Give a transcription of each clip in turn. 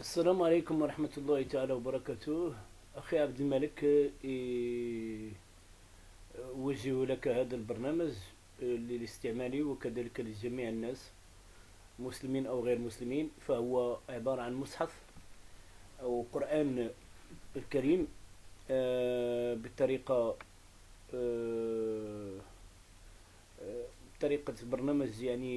السلام عليكم ورحمة الله تعالى وبركاته. أخي عبد الملك، أوجه لك هذا البرنامج للاستعمال وكذلك لجميع الناس مسلمين أو غير مسلمين. فهو عبارة عن مصحف أو قرآن الكريم بطريقة طريقة برنامج يعني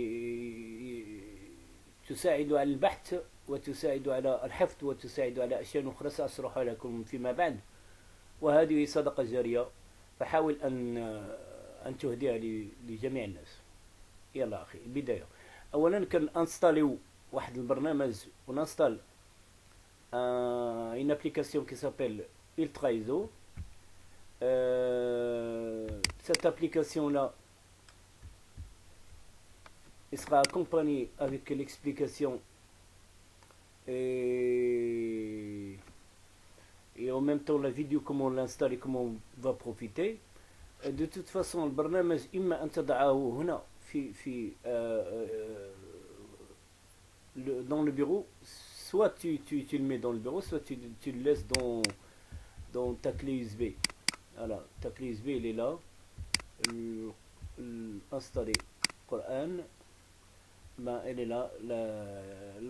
تساعد على البحث وتساعد على الحفظ وتساعد على أشياء أخرى سأشرحها لكم فيما بعد. وهذه صدقة جارية، فحاول أن تهديها لجميع الناس. يلا أخي، البداية أولا كان انستاليو واحد البرنامج وننستال une application qui s'appelle Ultra ISO. Cette application-là, il sera accompagné avec l'explication et en même temps la vidéo comment on l'installe et comment on va profiter. De toute façon البرنامج إما أن تضعه هنا في dans le bureau, soit tu le mets dans le bureau, soit tu le laisses dans ta clé USB. Voilà, ta clé USB elle est là, installer Coran, ben, elle est là,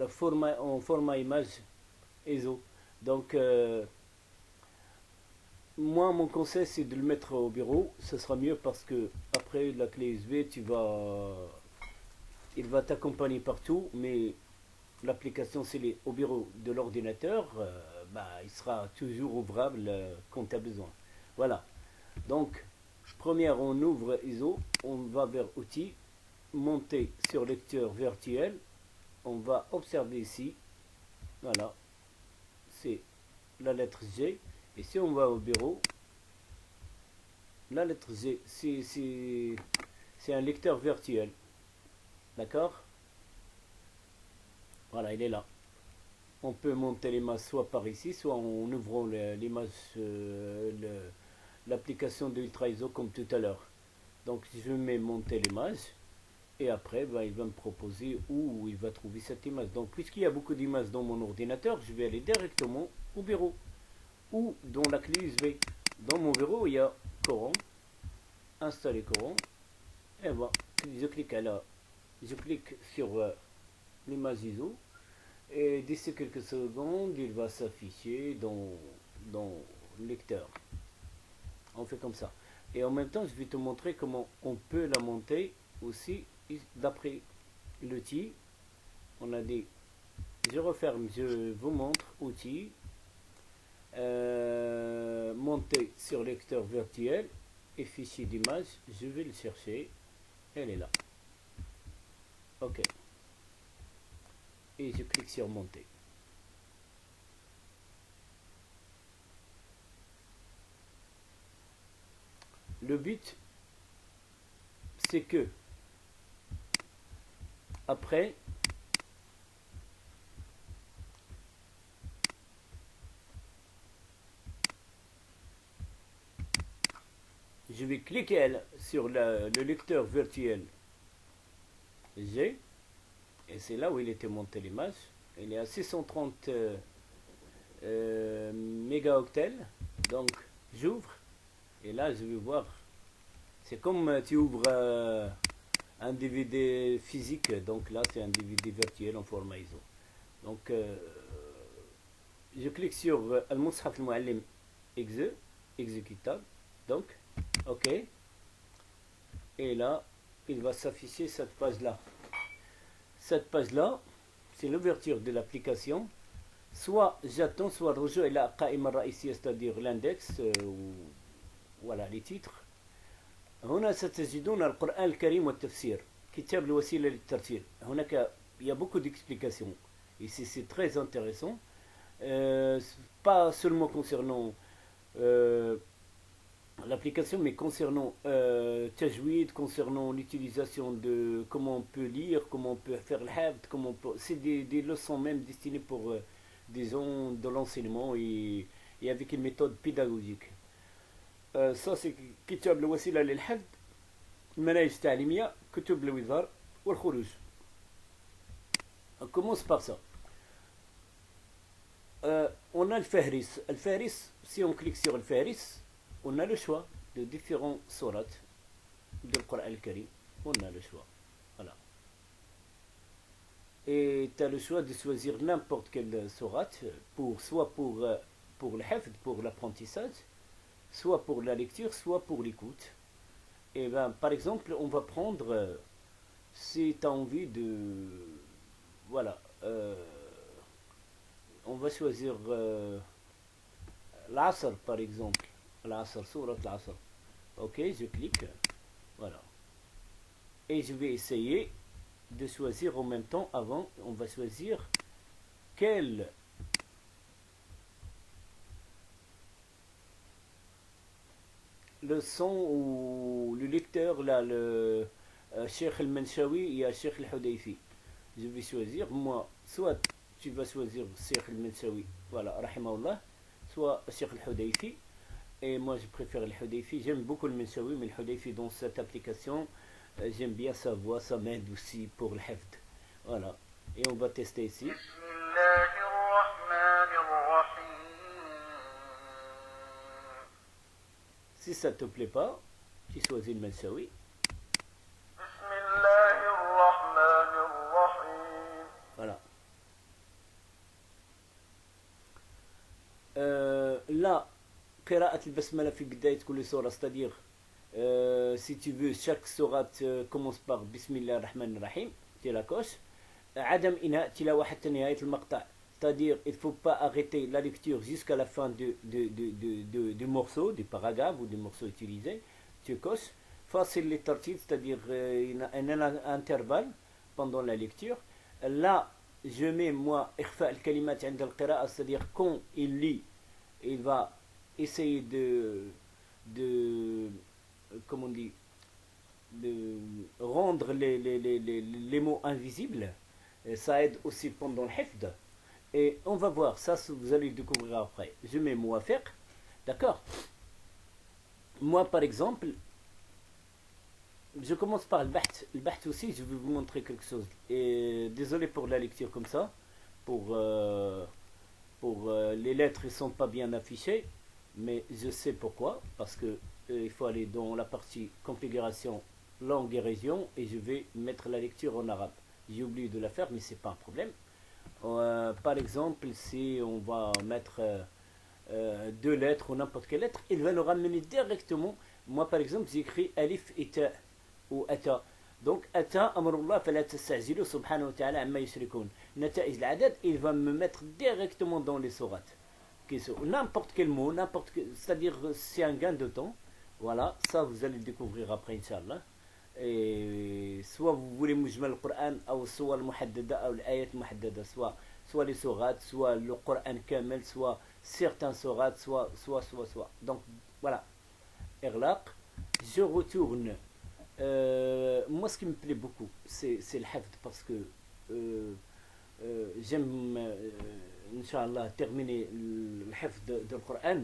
format, en format image ISO. Donc, moi, mon conseil, c'est de le mettre au bureau. Ce sera mieux parce que après la clé USB, il va t'accompagner partout. Mais l'application, c'est au bureau de l'ordinateur, bah, il sera toujours ouvrable quand tu as besoin. Voilà. Donc, première, on ouvre ISO, on va vers outils, monter sur lecteur virtuel, on va observer ici, voilà, c'est la lettre G. Et si on va au bureau, la lettre G, c'est un lecteur virtuel. D'accord? Voilà, il est là. On peut monter l'image soit par ici, soit en ouvrant l'image, l'application de Ultra ISO comme tout à l'heure. Donc je mets monter l'image et après ben, il va me proposer où il va trouver cette image. Donc puisqu'il y a beaucoup d'images dans mon ordinateur, je vais aller directement au bureau ou dans la clé USB. Dans mon bureau, il y a Coran, installer Coran, et voilà, je clique sur l'image ISO, et d'ici quelques secondes, il va s'afficher dans le lecteur. On fait comme ça. Et en même temps, je vais te montrer comment on peut la monter aussi d'après l'outil. On a dit, je referme, je vous montre, outil. Monter sur lecteur virtuel et fichier d'image, je vais le chercher, elle est là. Ok, et je clique sur monter. Le but, c'est que après je vais cliquer sur le lecteur virtuel G, et c'est là où il était monté l'image. Il est à 630 mégaoctets. Donc j'ouvre et là je vais voir. C'est comme tu ouvres un DVD physique, donc là c'est un DVD virtuel en format ISO. Donc je clique sur Al-Mushaf Al-Muallim Exe, exécutable. Donc OK, et là il va s'afficher cette page là. Cette page là, c'est l'ouverture de l'application. Soit j'attends, soit rejoue et la qaïma raïsiya, c'est-à-dire l'index, voilà les titres. هنا ستجدون القرآن الكريم والتفسير كتاب الوسيلة للترتيل. هناك il y a beaucoup d'explications et c'est très intéressant, pas seulement concernant l'application, mais concernant Tajwid, concernant l'utilisation de comment on peut lire, comment on peut faire le hafd, c'est des leçons même destinées pour des gens de l'enseignement et avec une méthode pédagogique. Ça c'est كتاب الوسيلة للحفظ، المناهج التعليمية، كتب الوزار والخروج. On commence par ça. On a le Fahris. Le Fahris, si on clique sur le Fahris, on a le choix de différents sourates du Coran al-Karim. On a le choix. Voilà. Et tu as le choix de choisir n'importe quelle sourate, soit pour le hafd, pour l'apprentissage, soit pour la lecture, soit pour l'écoute. Et ben, par exemple, on va prendre, si tu as envie de... Voilà. On va choisir l'Asr, par exemple. L'Asr, surat l'Asr. Ok, je clique. Voilà. Et je vais essayer de choisir en même temps. Avant, on va choisir quel le son ou le lecteur, là, le Cheikh al-Manshawi et Cheikh al-Hudayfi. Je vais choisir, moi, soit tu vas choisir Cheikh al-Manshawi, voilà, rahimahullah, soit Cheikh al-Hudayfi. Et moi, je préfère al-Hudayfi. J'aime beaucoup le Manshawi, mais le Hudayfi dans cette application, j'aime bien sa voix, ça m'aide aussi pour le hafd. Voilà. Et on va tester ici. Si ça te plaît pas, tu choisis le Manshawi. Voilà. Là, قراءة البسملة في بداية كل سورة, c'est-à-dire si tu veux chaque sourate commence par بسم الله الرحمن الرحيم, tu la coches. عدم إنهاء تلاوة حتى نهاية المقطع, c'est-à-dire il ne faut pas arrêter la lecture jusqu'à la fin du morceau, du paragraphe ou du morceau utilisé, tu coches. فاصل للترتيب, c'est-à-dire il y a un intervalle pendant la lecture. Là, je mets moi إخفاء الكلمات عند القراءة, c'est-à-dire quand il lit, il va essayer comment on dit, de rendre les mots invisibles. Et ça aide aussi pendant le hifd. Et on va voir, ça vous allez le découvrir après. Je mets muwafiq, d'accord. Moi par exemple, je commence par le baht. Le baht aussi, je vais vous montrer quelque chose. Et désolé pour la lecture comme ça. Pour les lettres, ils ne sont pas bien affichées. Mais je sais pourquoi. Parce que il faut aller dans la partie configuration langue et région. Et je vais mettre la lecture en arabe. J'ai oublié de la faire, mais ce n'est pas un problème. Par exemple, si on va mettre deux lettres ou n'importe quelle lettre, il va nous ramener directement. Moi par exemple, j'écris alif et ta ou ata. Donc ata, amrullah fala tasta'jilu subhanahu wa ta'ala amma yushrikun. Nata'ij al-adad, il va me mettre directement dans les sourates. N'importe quel mot, c'est-à-dire c'est un gain de temps. Voilà, ça vous allez le découvrir après, Inch'Allah. Et soit vous voulez mujmal le Coran, ou soit le muhaddada, ou l'ayat muhaddada, soit les sourates, soit le Coran kamel, soit certains sourates, soit. Donc voilà, Irlaq. Je retourne. Moi, ce qui me plaît beaucoup, c'est le hafd, parce que j'aime, Inch'Allah, terminer le hafd du Coran.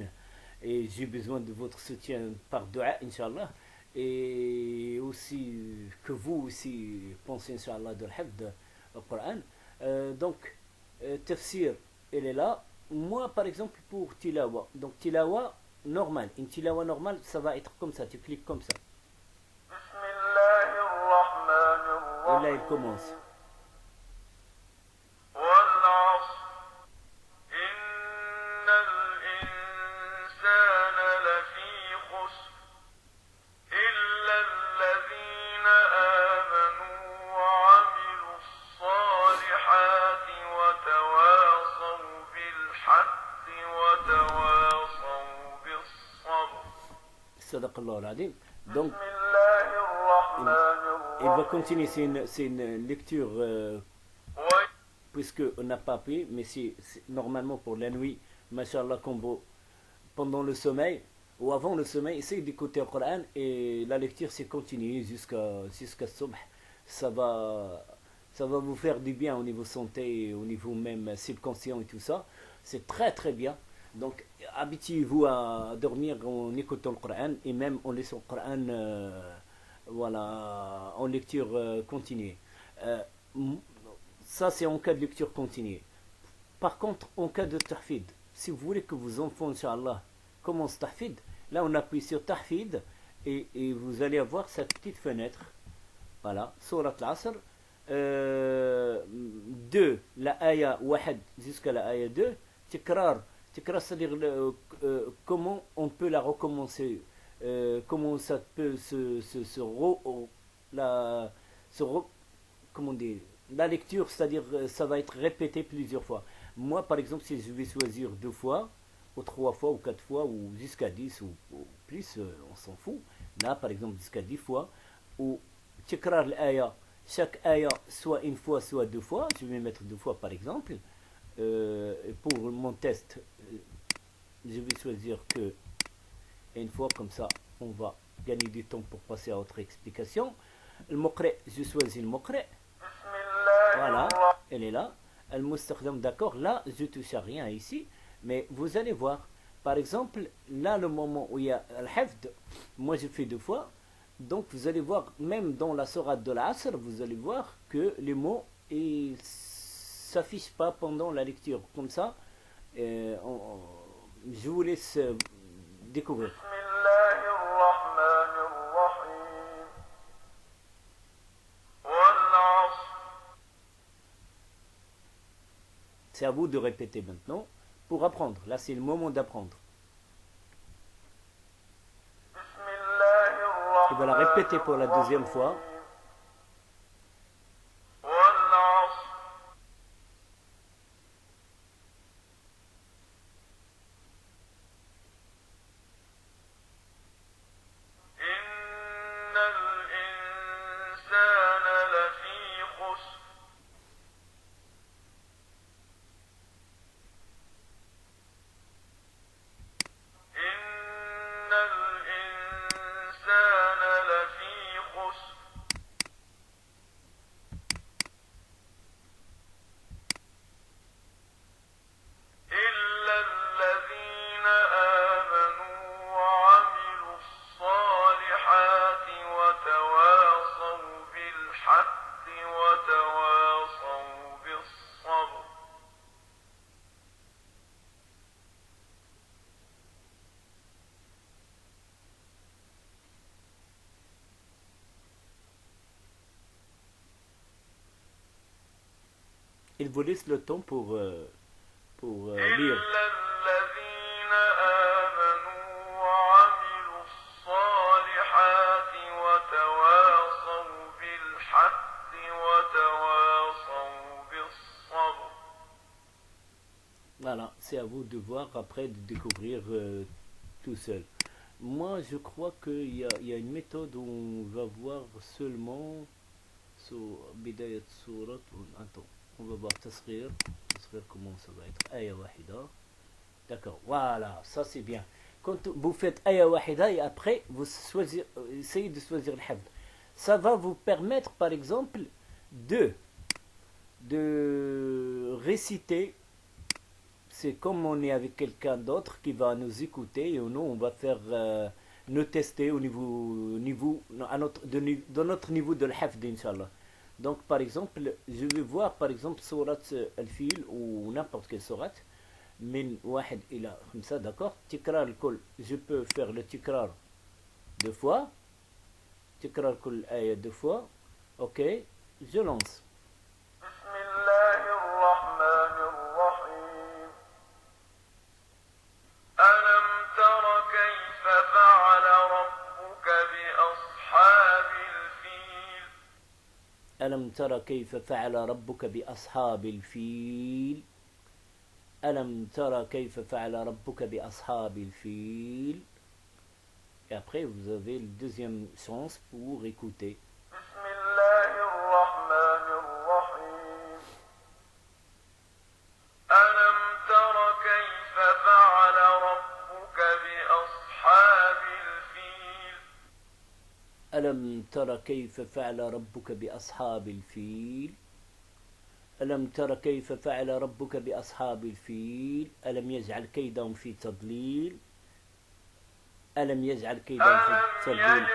Et j'ai besoin de votre soutien par dua, Inch'Allah. Et aussi que vous aussi pensez, Inch'Allah, de l'hafd du Coran. Donc, tafsir, elle est là. Moi, par exemple, pour tilawa. Donc, tilawa normal. Une tilawa normale, ça va être comme ça. Tu cliques comme ça. Et là, il commence. Donc, il va continuer, c'est une lecture, puisque on n'a pas appris, mais c'est normalement pour la nuit, mashallah, pendant le sommeil, ou avant le sommeil, essayez d'écouter le Coran, et la lecture c'est continuer jusqu'à subh. Ça va vous faire du bien au niveau santé, au niveau même subconscient et tout ça. C'est très très bien. Donc, habituez-vous à dormir en écoutant le Coran et même en laissant le Coran voilà, en lecture continue. Ça, c'est en cas de lecture continue. Par contre, en cas de tahfid, si vous voulez que vos enfants, Inch'Allah, commencent tahfid, là on appuie sur tahfid et vous allez avoir cette petite fenêtre. Voilà, Surat al-Asr. 2, la ayah 1 jusqu'à la ayah 2. Tikrar, c'est-à-dire comment on peut la recommencer, comment ça peut la, comment dire, la lecture, c'est-à-dire ça va être répété plusieurs fois. Moi, par exemple, si je vais choisir 2 fois, ou 3 fois, ou 4 fois, ou jusqu'à 10, ou plus, on s'en fout. Là, par exemple, jusqu'à 10 fois, ou tikrar l'aya, chaque aya, soit 1 fois, soit 2 fois, je vais mettre 2 fois par exemple. Pour mon test, je vais choisir que 1 fois, comme ça, on va gagner du temps pour passer à autre explication. Le muqri, je choisis le muqri. Voilà, elle est là. Le mustakhdam, d'accord, là, je touche à rien ici, mais vous allez voir. Par exemple, là, le moment où il y a al-hafd, moi je fais 2 fois. Donc vous allez voir, même dans la sourate de l'Asr, vous allez voir que les mots ne s'affichent pas pendant la lecture. Comme ça, je vous laisse découvrir. C'est à vous de répéter maintenant pour apprendre. Là, c'est le moment d'apprendre. Tu vas la répéter pour la 2e fois. Il vous laisse le temps pour lire. Voilà, c'est à vous de voir après, de découvrir tout seul. Moi, je crois qu'il y a une méthode où on va voir seulement sur Bidayat Surat. Attends, on va voir Tasghir. Tasghir, comment ça va être? Aya Wahida. D'accord, voilà, ça c'est bien. Quand vous faites Aya Wahida et après, vous essayez de choisir le Hafd. Ça va vous permettre, par exemple, de réciter. C'est comme on est avec quelqu'un d'autre qui va nous écouter et nous on va faire nous tester au de notre niveau de l'hafd, Inch'Allah. Donc par exemple, je vais voir par exemple surat al-fil ou n'importe quelle surat min wahid ila khamsa, d'accord, tikrar al-kul, je peux faire le tikrar 2 fois, tikrar al-kul aya 2 fois, ok, je lance. ألم تر كيف فعل ربك بأصحاب الفيل ألم تر كيف فعل ربك بأصحاب الفيل. Et après vous avez le deuxième chance pour écouter. ألم تر كيف فعل ربك بأصحاب الفيل ألم تر كيف فعل ربك بأصحاب الفيل ألم يجعل كيدهم في تضليل ألم يجعل كيدهم في تضليل.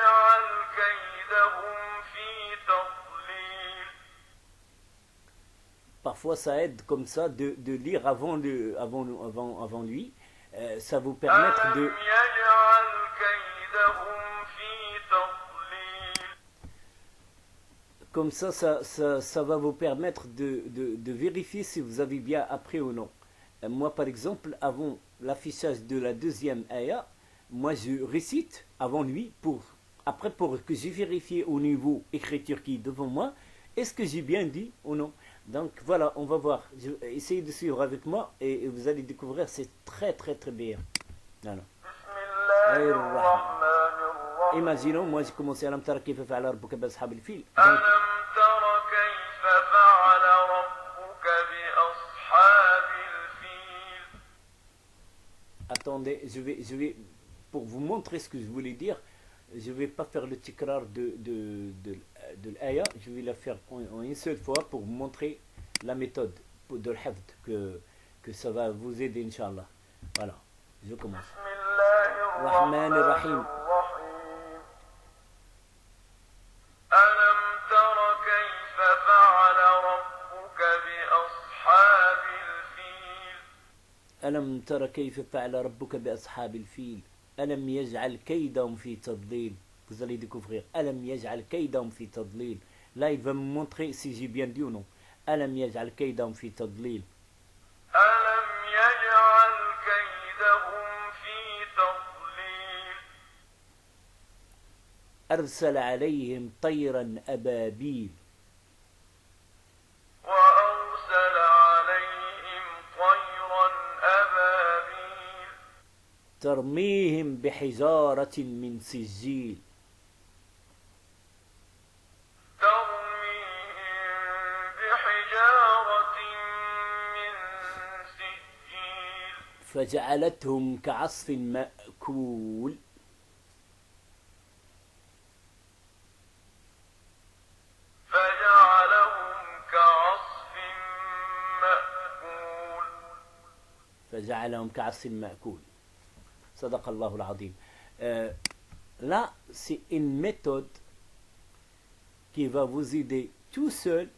Parfois, ça aide comme ça de lire avant lui. Ça vous permettre ألم de... يجعل كيدهم في تضليل Comme ça va vous permettre de vérifier si vous avez bien appris ou non. Moi, par exemple, avant l'affichage de la deuxième ayah, moi, je récite avant lui après, pour que j'ai vérifié au niveau écriture qui est devant moi, est-ce que j'ai bien dit ou non. Donc, voilà, on va voir. Essayez de suivre avec moi et vous allez découvrir, c'est très, très, très bien. Voilà. بسم الله Aïr-Rahman. الرحمن الرحيم Imaginons, moi, j'ai commencé à l'amtar kayfa fa'ala rabbuka bi ashabil fil. Donc, ألم تر كيف فعل ربك بأصحاب الفيل attendez, pour vous montrer ce que je voulais dire, je ne vais pas faire le tikrar de l'aya, je vais la faire en une seule fois pour vous montrer la méthode de l'hafd, que ça va vous aider, Inch'Allah. Voilà, je commence. بسم الله Rahman الرحمن Rahim. الرحيم ألم تر كيف فعل ربك بأصحاب الفيل ألم تر كيف فعل ربك بأصحاب الفيل ألم يجعل كيدهم في تضليل. Vous allez découvrir. ألم يجعل كيدهم في تضليل. Là, il va me montrer si j'ai bien dit ou non. ألم يجعل كيدهم في تضليل. ألم يجعل كيدهم في تضليل أرسل عليهم طيرا أبابيل وأرسل عليهم طيرا أبابيل ترميهم بحجارة من سجيل ترميهم بحجارة من سجيل فجعلتهم كعصف مأكول. فجعلهم كعصف مأكول فجعلهم كعصف مأكول. صدق الله العظيم. Là, c'est une méthode qui va vous aider tout seul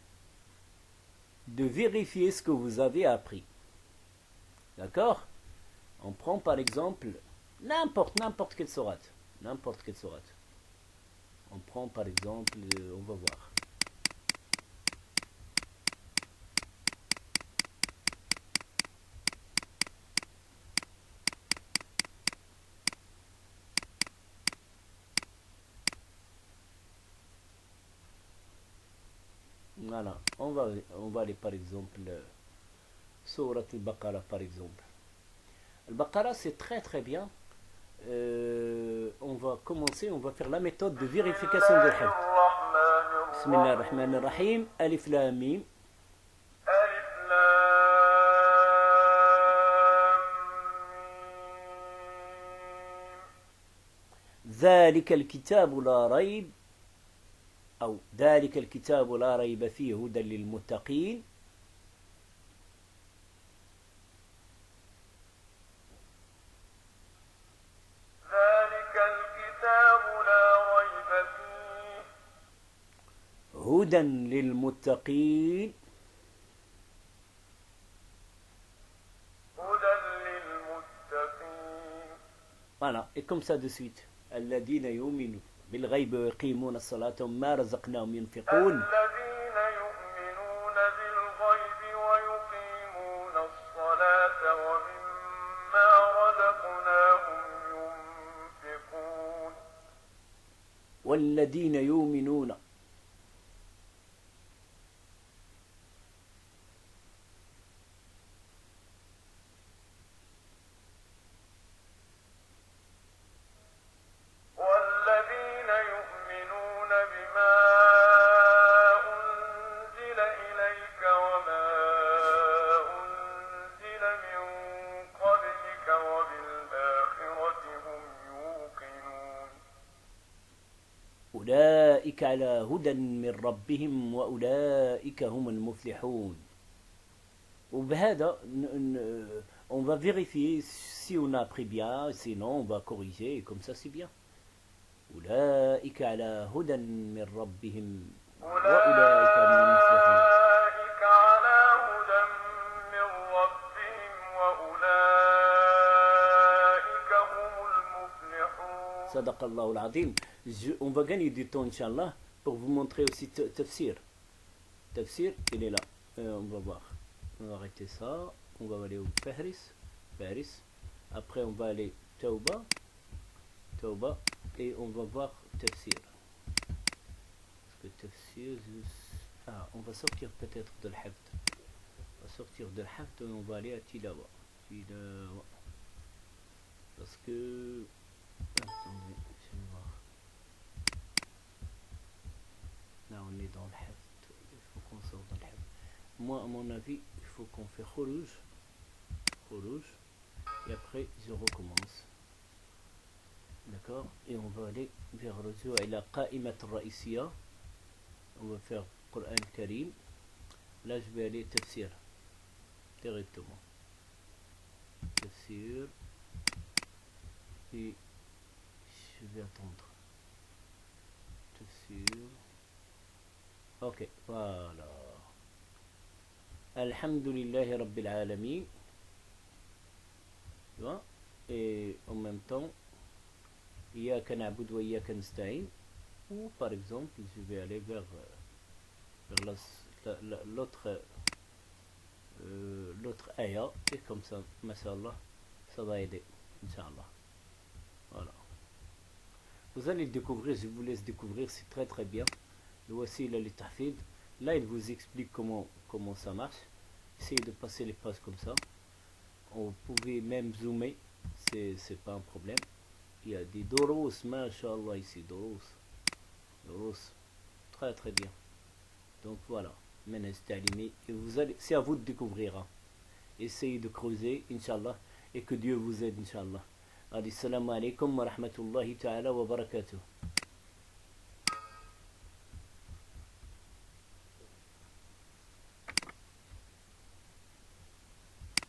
de vérifier ce que vous avez appris. D'accord? On prend par exemple n'importe quelle sourate. N'importe quelle sourate. On prend par exemple, on va voir. Voilà, on va aller par exemple, Surat al-Baqarah par exemple. Al-Baqarah c'est très très bien. On va commencer, on va faire la méthode de vérification de l'hifz. الرحمن Bismillah الرحيم ar-Rahman ar-Rahim. Alif Lam Mim. ألف لام ميم ذلك الكتاب لا ريب أو ذلك الكتاب لا ريب فيه هدى للمتقين. ذلك الكتاب لا ريب فيه هدى للمتقين. هدى للمتقين Voilà, et comme ça de suite. الذين يؤمنون بالغيب ويقيمون الصلاة وما رزقناهم ينفقون. الذين يؤمنون بالغيب ويقيمون الصلاة ومما رزقناهم ينفقون والذين يؤمنون والذين يؤمنون بما أنزل إليك وما أنزل من قبلك وبالآخرة هم يوقنون أولئك على هدى من ربهم وأولئك هم المفلحون. وبهذا on va vérifier si on a appris bien, sinon on va corriger, et comme ça c'est bien. أولئك على هدى من ربهم وأولئك هم المفلحون. أولئك على Sadaqallahu al-Azim. On va gagner du temps, Inch'Allah, pour vous montrer aussi tafsir. Tafsir, il est là. On va voir. On va arrêter ça. On va aller au Faris. Après, on va aller Tauba. Et on va voir tafsir. Parce que tafsir, on va sortir peut-être de l'hafd. On va sortir de l'hafd et on va aller à Tilawa. Parce que... Attendez, je vais voir. Là, on est dans l'hafd. Il faut qu'on sorte dans l'hafd. Moi, à mon avis, il faut qu'on fait khuruj. Et après, je recommence. D'accord? Et on va aller vers Rujou ila qa'imat al-ra'isiyya. On va faire Coran Karim. Là, je vais aller tafsir. Directement. Tafsir. Et je vais attendre. Tafsir. Ok, voilà. Alhamdulillahi Rabbil Alamin. Tu vois? Et en même temps, Iyaka na'budu wa iyaka nasta'in. Ou par exemple, je vais aller vers l'autre ayah. Et comme ça, mashallah, ça va aider. Inch'Allah. Voilà. Vous allez le découvrir, je vous laisse découvrir, c'est très très bien. Le wasila li tahfid. Là, il vous explique comment ça marche. Essayez de passer les pages comme ça. Vous pouvez même zoomer, c'est pas un problème. Il y a des doros, mashallah ici, doros, très très bien. Donc voilà, et vous allez, c'est à vous de découvrir. Hein. Essayez de creuser, Inch'Allah, et que Dieu vous aide, Inch'Allah. Allez, salam alaikum wa rahmatullahi ta'ala wa barakatuh.